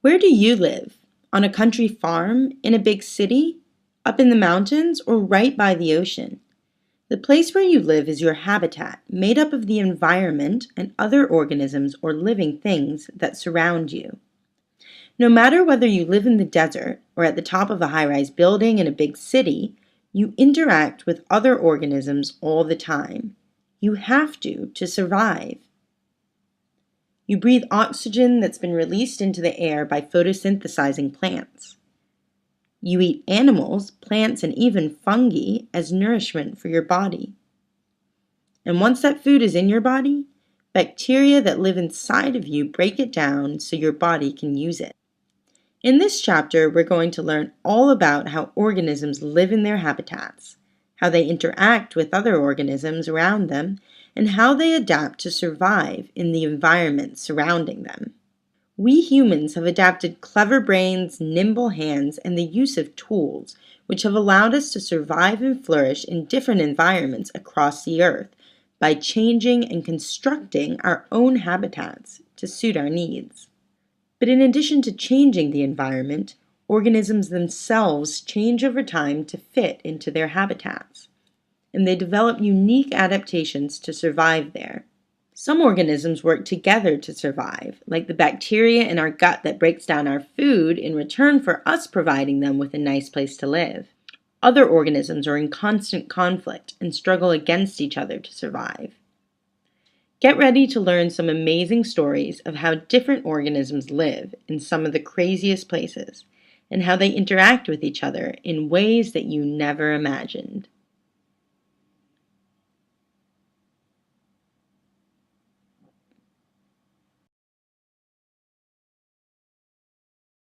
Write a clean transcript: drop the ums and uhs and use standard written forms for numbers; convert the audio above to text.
Where do you live? On a country farm? In a big city? Up in the mountains? Or right by the ocean? The place where you live is your habitat, made up of the environment and other organisms or living things that surround you. No matter whether you live in the desert or at the top of a high-rise building in a big city, you interact with other organisms all the time. You have to survive. You breathe oxygen that's been released into the air by photosynthesizing plants. You eat animals, plants, and even fungi as nourishment for your body. And once that food is in your body, bacteria that live inside of you break it down so your body can use it. In this chapter, we're going to learn all about how organisms live in their habitats, how they interact with other organisms around them, and how they adapt to survive in the environment surrounding them. We humans have adapted clever brains, nimble hands, and the use of tools, which have allowed us to survive and flourish in different environments across the earth by changing and constructing our own habitats to suit our needs. But in addition to changing the environment, organisms themselves change over time to fit into their habitats, and they develop unique adaptations to survive there. Some organisms work together to survive, like the bacteria in our gut that breaks down our food in return for us providing them with a nice place to live. Other organisms are in constant conflict and struggle against each other to survive. Get ready to learn some amazing stories of how different organisms live in some of the craziest places, and how they interact with each other in ways that you never imagined.